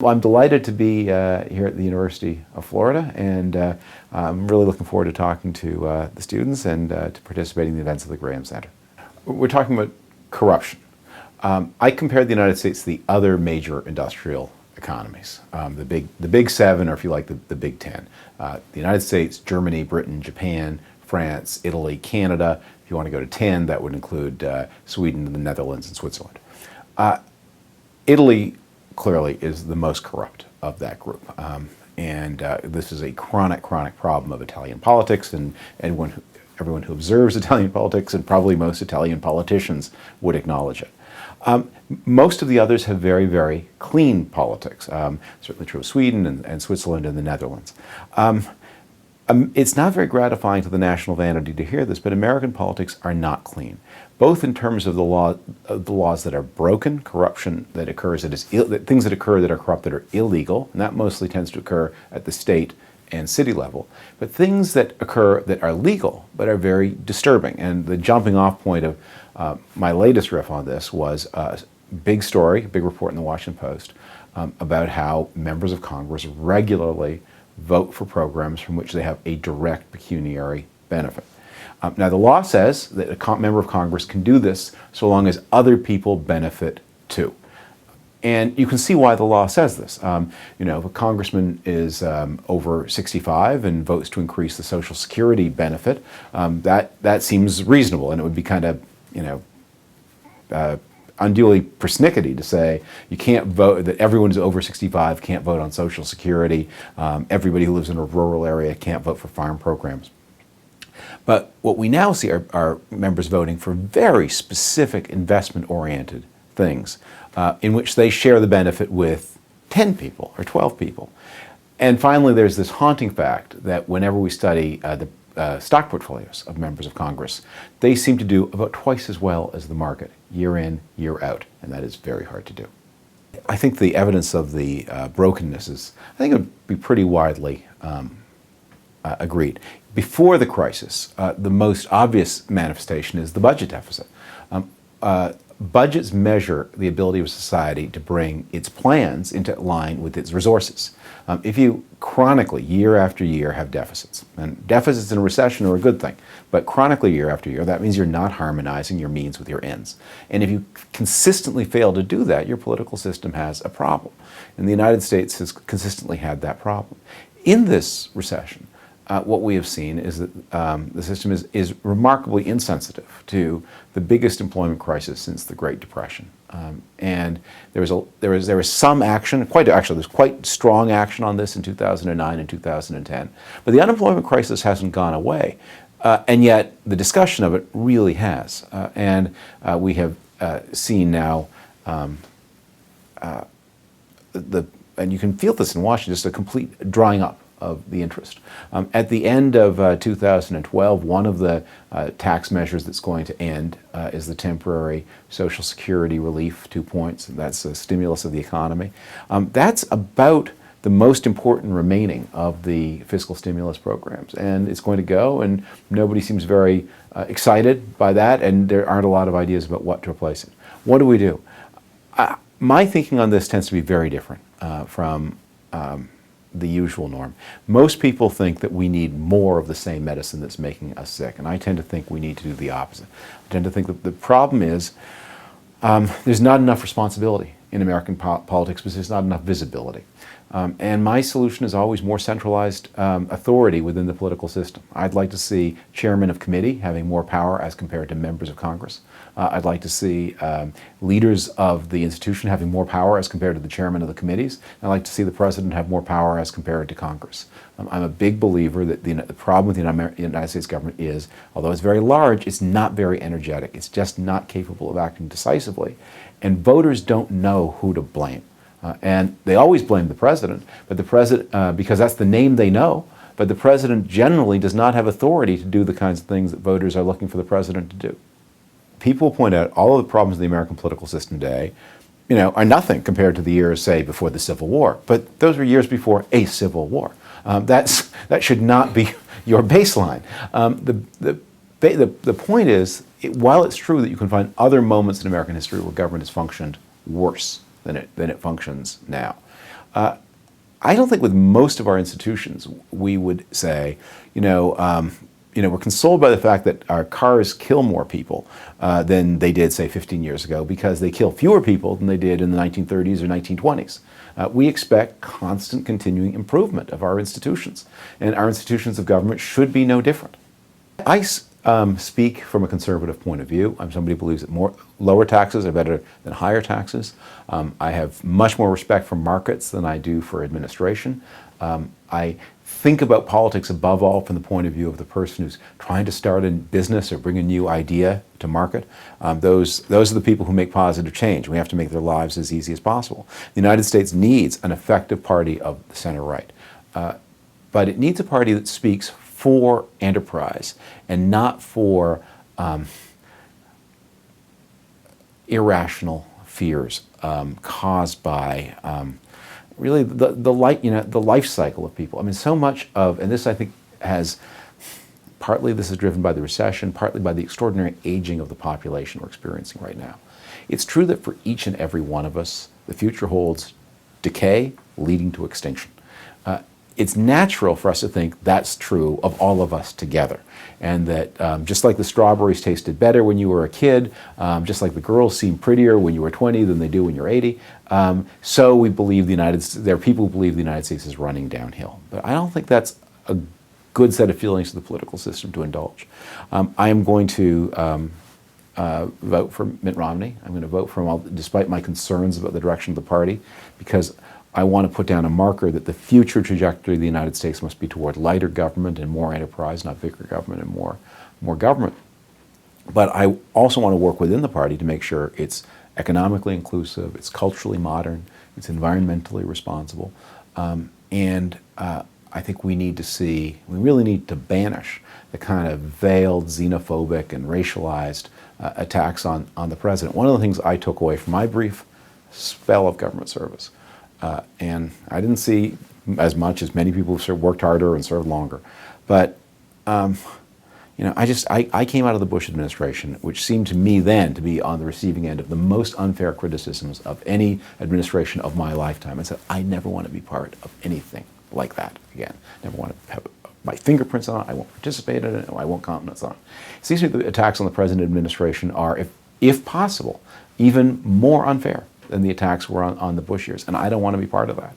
Well, I'm delighted to be here at the University of Florida, and I'm really looking forward to talking to the students and to participating in the events of the Graham Center. We're talking about corruption. I compared the United States to the other major industrial economies, the big seven, or if you like, the big 10. The United States, Germany, Britain, Japan, France, Italy, Canada. If you want to go to 10, that would include Sweden, the Netherlands, and Switzerland. Italy clearly is the most corrupt of that group. This is a chronic problem of Italian politics, and everyone who observes Italian politics, and probably most Italian politicians, would acknowledge it. Most of the others have very clean politics, certainly true of Sweden and Switzerland and the Netherlands. It's not very gratifying to the national vanity to hear this, but American politics are not clean, both in terms of the laws that are broken, corruption that occurs, things that occur that are corrupt that are illegal, and that mostly tends to occur at the state and city level, but things that occur that are legal but are very disturbing. And the jumping off point of my latest riff on this was a big story, a big report in the Washington Post about how members of Congress regularly vote for programs from which they have a direct pecuniary benefit. Now, the law says that a member of Congress can do this so long as other people benefit too. And you can see why the law says this. If a congressman is over 65 and votes to increase the Social Security benefit, that seems reasonable, and it would be kind of unduly persnickety to say you can't vote, that everyone who's over 65 can't vote on Social Security, everybody who lives in a rural area can't vote for farm programs. But what we now see are members voting for very specific investment-oriented things in which they share the benefit with 10 people or 12 people. And finally, there's this haunting fact that whenever we study the stock portfolios of members of Congress, they seem to do about twice as well as the market, year in, year out, and that is very hard to do. I think the evidence of the brokenness I think it would be pretty widely agreed. Before the crisis, the most obvious manifestation is the budget deficit. Budgets measure the ability of society to bring its plans into line with its resources. If you chronically, year after year, have deficits, and deficits in a recession are a good thing, but chronically, year after year, that means you're not harmonizing your means with your ends. And if you consistently fail to do that, your political system has a problem. And the United States has consistently had that problem. In this recession, what we have seen is that the system is remarkably insensitive to the biggest employment crisis since the Great Depression. And there was some action, there's quite strong action on this in 2009 and 2010. But the unemployment crisis hasn't gone away. And yet the discussion of it really has. We have seen now, and you can feel this in Washington, just a complete drying up of the interest. At the end of 2012, one of the tax measures that's going to end is the temporary Social Security relief, 2 points. That's a stimulus of the economy. That's about the most important remaining of the fiscal stimulus programs. And it's going to go, and nobody seems very excited by that, and there aren't a lot of ideas about what to replace it. What do we do? My thinking on this tends to be very different from the usual norm. Most people think that we need more of the same medicine that's making us sick, and I tend to think we need to do the opposite. I tend to think that the problem is there's not enough responsibility in American politics because there's not enough visibility. And my solution is always more centralized authority within the political system. I'd like to see chairmen of committee having more power as compared to members of Congress. I'd like to see leaders of the institution having more power as compared to the chairman of the committees. I'd like to see the president have more power as compared to Congress. I'm a big believer that the problem with the United States government is, although it's very large, it's not very energetic. It's just not capable of acting decisively. And voters don't know who to blame. And they always blame the president, but the president, because that's the name they know, but the president generally does not have authority to do the kinds of things that voters are looking for the president to do. People point out all of the problems of the American political system today, are nothing compared to the years, say, before the Civil War. But those were years before a civil war. That should not be your baseline. The point is, while it's true that you can find other moments in American history where government has functioned worse than it functions now. I don't think with most of our institutions we would say, we're consoled by the fact that our cars kill more people than they did, say, 15 years ago, because they kill fewer people than they did in the 1930s or 1920s. We expect constant continuing improvement of our institutions, and our institutions of government should be no different. I speak from a conservative point of view. I'm somebody who believes that lower taxes are better than higher taxes. I have much more respect for markets than I do for administration. I think about politics above all from the point of view of the person who's trying to start a business or bring a new idea to market. Those are the people who make positive change. We have to make their lives as easy as possible. The United States needs an effective party of the center-right, but it needs a party that speaks for enterprise and not for irrational fears caused by really the life cycle of people. I mean, so much of, and this I think partly this is driven by the recession, partly by the extraordinary aging of the population we're experiencing right now. It's true that for each and every one of us, the future holds decay leading to extinction. It's natural for us to think that's true of all of us together, and that just like the strawberries tasted better when you were a kid, just like the girls seem prettier when you were 20 than they do when you're 80, so we believe there are people who believe the United States is running downhill. But I don't think that's a good set of feelings to the political system to indulge. I am going to vote for Mitt Romney. I'm going to vote for him despite my concerns about the direction of the party, because I want to put down a marker that the future trajectory of the United States must be toward lighter government and more enterprise, not bigger government and more government. But I also want to work within the party to make sure it's economically inclusive, it's culturally modern, it's environmentally responsible. And I think we really need to banish the kind of veiled, xenophobic, and racialized attacks on the president. One of the things I took away from my brief spell of government service, and I didn't see as much as many people who worked harder and served longer. But, I came out of the Bush administration, which seemed to me then to be on the receiving end of the most unfair criticisms of any administration of my lifetime. I said, I never want to be part of anything like that again. Never want to have my fingerprints on it. I won't participate in it. I won't countenance on it. It seems to me the attacks on the present administration are, if possible, even more unfair than the attacks were on the Bush years, and I don't want to be part of that.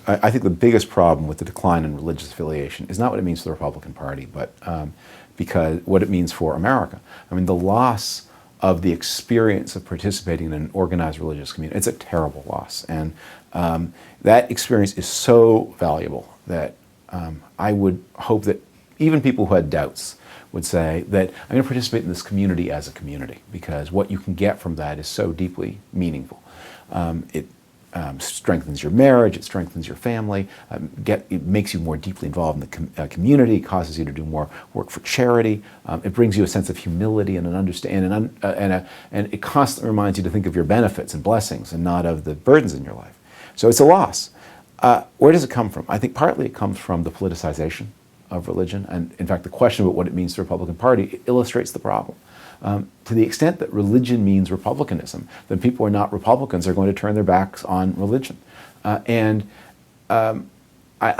I think the biggest problem with the decline in religious affiliation is not what it means for the Republican Party, but because what it means for America. I mean, the loss of the experience of participating in an organized religious community, it's a terrible loss, and that experience is so valuable that I would hope that even people who had doubts would say that I'm going to participate in this community as a community, because what you can get from that is so deeply meaningful. It strengthens your marriage, it strengthens your family, it makes you more deeply involved in the community, it causes you to do more work for charity, it brings you a sense of humility and an understanding, and it constantly reminds you to think of your benefits and blessings and not of the burdens in your life. So it's a loss. Where does it come from? I think partly it comes from the politicization of religion, and in fact the question about what it means to the Republican Party illustrates the problem. To the extent that religion means republicanism, then people who are not Republicans are going to turn their backs on religion. I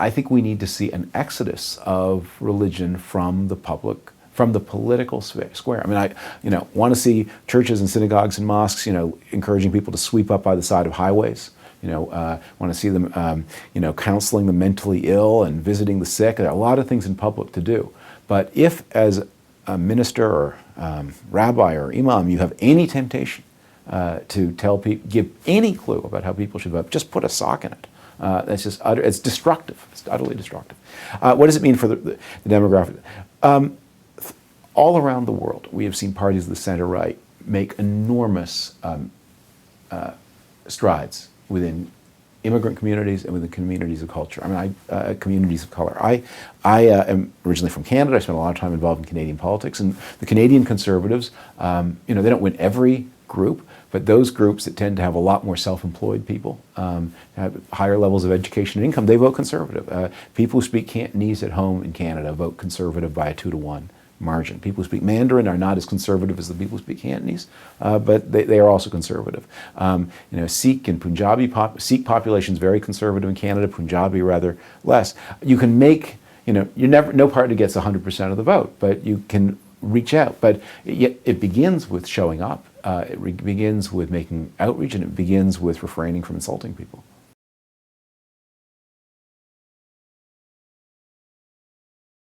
think we need to see an exodus of religion from the political square. I mean, I want to see churches and synagogues and mosques, encouraging people to sweep up by the side of highways. Want to see them, counseling the mentally ill and visiting the sick. There are a lot of things in public to do. But if, as a minister or rabbi or imam, you have any temptation to tell people, give any clue about how people should vote, just put a sock in it. That's just it's destructive. It's utterly destructive. What does it mean for the demographic? All around the world, we have seen parties of the center-right make enormous strides within immigrant communities and within communities of culture. I mean, communities of color. I am originally from Canada. I spent a lot of time involved in Canadian politics, and the Canadian Conservatives, they don't win every group, but those groups that tend to have a lot more self-employed people, have higher levels of education and income, they vote Conservative. People who speak Cantonese at home in Canada vote Conservative by a 2-to-1 margin. People who speak Mandarin are not as conservative as the people who speak Cantonese, but they are also conservative. Sikh and Punjabi, Sikh population is very conservative in Canada, Punjabi rather less. You can make, no party gets 100% of the vote, but you can reach out. But it begins with showing up. It begins with making outreach, and it begins with refraining from insulting people.